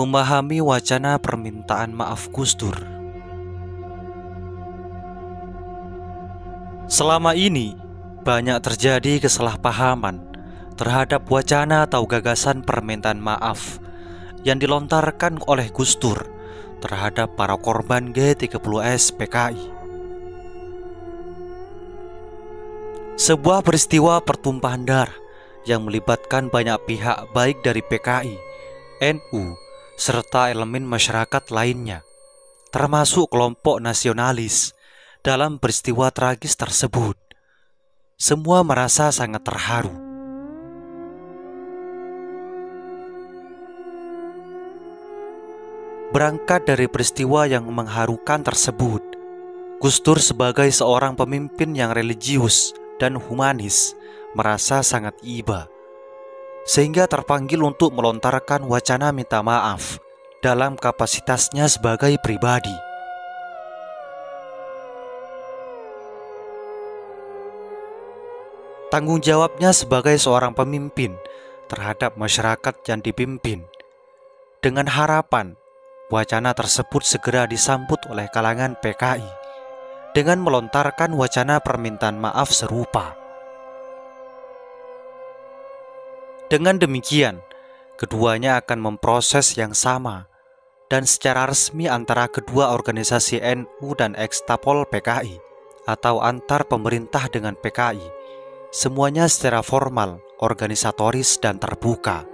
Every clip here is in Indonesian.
memahami wacana permintaan maaf Gus Dur. Selama ini banyak terjadi kesalahpahaman terhadap wacana atau gagasan permintaan maaf yang dilontarkan oleh Gus Dur terhadap para korban G30S PKI. Sebuah peristiwa pertumpahan darah yang melibatkan banyak pihak baik dari PKI, NU, serta elemen masyarakat lainnya, termasuk kelompok nasionalis. Dalam peristiwa tragis tersebut, semua merasa sangat terharu. Berangkat dari peristiwa yang mengharukan tersebut, Gus Dur sebagai seorang pemimpin yang religius dan humanis merasa sangat iba, sehingga terpanggil untuk melontarkan wacana minta maaf dalam kapasitasnya sebagai pribadi. Tanggung jawabnya sebagai seorang pemimpin terhadap masyarakat yang dipimpin, dengan harapan wacana tersebut segera disambut oleh kalangan PKI dengan melontarkan wacana permintaan maaf serupa. Dengan demikian, keduanya akan memproses yang sama dan secara resmi antara kedua organisasi NU dan ekstapol PKI atau antar pemerintah dengan PKI, semuanya secara formal, organisatoris, dan terbuka.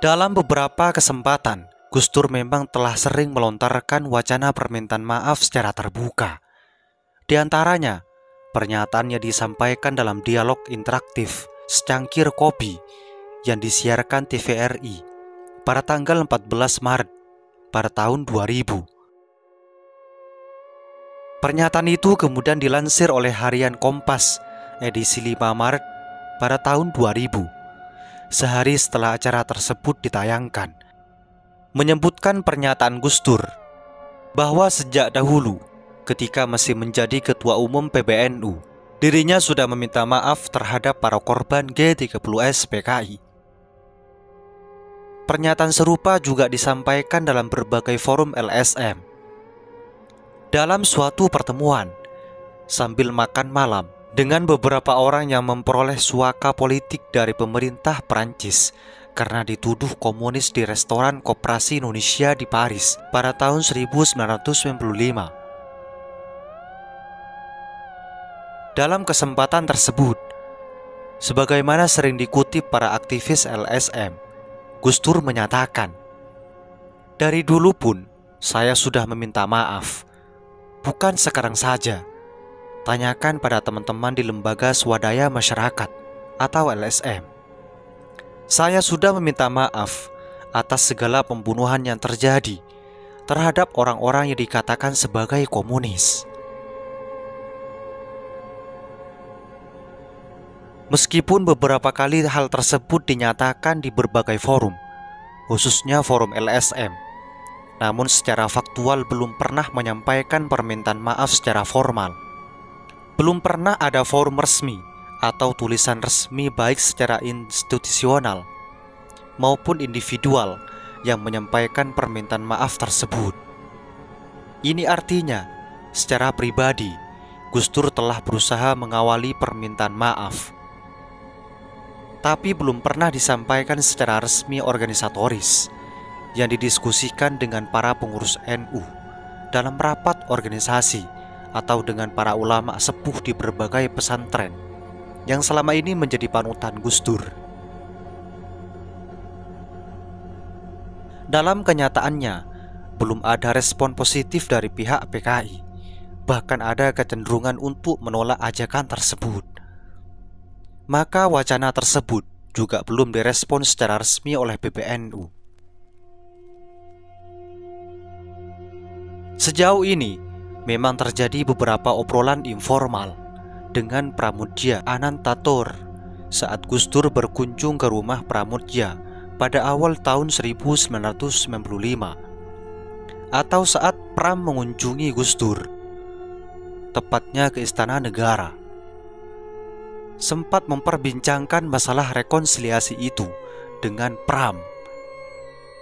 Dalam beberapa kesempatan, Gus Dur memang telah sering melontarkan wacana permintaan maaf secara terbuka. Di antaranya, pernyataannya disampaikan dalam dialog interaktif Secangkir Kopi yang disiarkan TVRI pada tanggal 14 Maret pada tahun 2000. Pernyataan itu kemudian dilansir oleh harian Kompas edisi 5 Maret pada tahun 2000, sehari setelah acara tersebut ditayangkan, menyebutkan pernyataan Gus Dur bahwa sejak dahulu ketika masih menjadi Ketua Umum PBNU, dirinya sudah meminta maaf terhadap para korban G30S PKI. Pernyataan serupa juga disampaikan dalam berbagai forum LSM. Dalam suatu pertemuan sambil makan malam dengan beberapa orang yang memperoleh suaka politik dari pemerintah Prancis karena dituduh komunis di restoran Koperasi Indonesia di Paris pada tahun 1995. Dalam kesempatan tersebut, sebagaimana sering dikutip para aktivis LSM, Gus Dur menyatakan, "Dari dulu pun saya sudah meminta maaf, bukan sekarang saja. Tanyakan pada teman-teman di Lembaga Swadaya Masyarakat atau LSM. Saya sudah meminta maaf atas segala pembunuhan yang terjadi terhadap orang-orang yang dikatakan sebagai komunis." Meskipun beberapa kali hal tersebut dinyatakan di berbagai forum, khususnya forum LSM, namun secara faktual belum pernah menyampaikan permintaan maaf secara formal. Belum pernah ada forum resmi atau tulisan resmi baik secara institusional maupun individual yang menyampaikan permintaan maaf tersebut. Ini artinya, secara pribadi, Gus Dur telah berusaha mengawali permintaan maaf, tapi belum pernah disampaikan secara resmi organisatoris yang didiskusikan dengan para pengurus NU dalam rapat organisasi atau dengan para ulama sepuh di berbagai pesantren yang selama ini menjadi panutan Gus Dur. Dalam kenyataannya, belum ada respon positif dari pihak PKI. Bahkan ada kecenderungan untuk menolak ajakan tersebut. Maka wacana tersebut juga belum direspon secara resmi oleh PBNU. Sejauh ini, memang terjadi beberapa obrolan informal dengan Pramudya Anantatur saat Gus Dur berkunjung ke rumah Pramudya pada awal tahun 1995, atau saat Pram mengunjungi Gus Dur, tepatnya ke Istana Negara. sempat memperbincangkan masalah rekonsiliasi itu dengan Pram.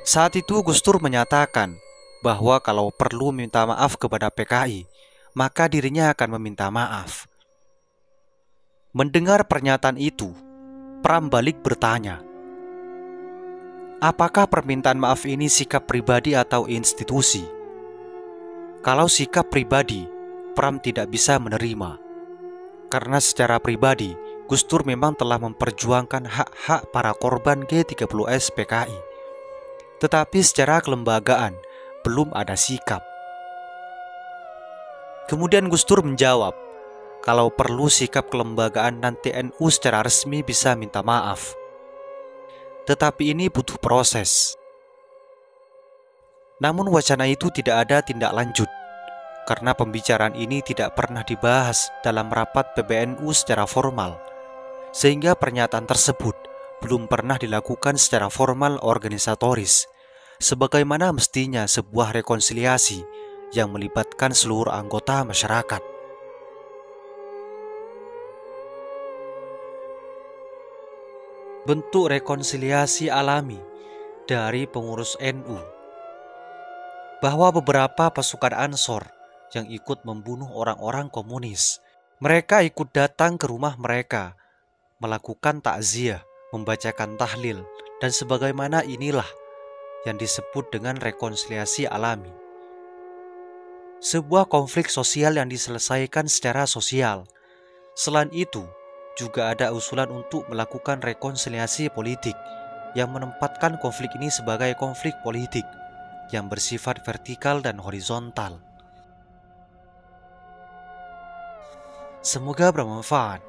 Saat itu Gus Dur menyatakan bahwa kalau perlu minta maaf kepada PKI, maka dirinya akan meminta maaf. Mendengar pernyataan itu, Pram balik bertanya, apakah permintaan maaf ini sikap pribadi atau institusi? Kalau sikap pribadi, Pram tidak bisa menerima. Karena secara pribadi, Gus Dur memang telah memperjuangkan hak-hak para korban G30S PKI. Tetapi secara kelembagaan, belum ada sikap. Kemudian Gus Dur menjawab, kalau perlu sikap kelembagaan nanti NU secara resmi bisa minta maaf. Tetapi ini butuh proses. Namun wacana itu tidak ada tindak lanjut, karena pembicaraan ini tidak pernah dibahas dalam rapat PBNU secara formal, sehingga pernyataan tersebut belum pernah dilakukan secara formal organisatoris, sebagaimana mestinya sebuah rekonsiliasi yang melibatkan seluruh anggota masyarakat. Bentuk rekonsiliasi alami dari pengurus NU, bahwa beberapa pasukan Ansor yang ikut membunuh orang-orang komunis, mereka ikut datang ke rumah mereka, melakukan takziah, membacakan tahlil, dan sebagaimana inilah yang disebut dengan rekonsiliasi alami. Sebuah konflik sosial yang diselesaikan secara sosial. Selain itu, juga ada usulan untuk melakukan rekonsiliasi politik yang menempatkan konflik ini sebagai konflik politik yang bersifat vertikal dan horizontal. Semoga bermanfaat.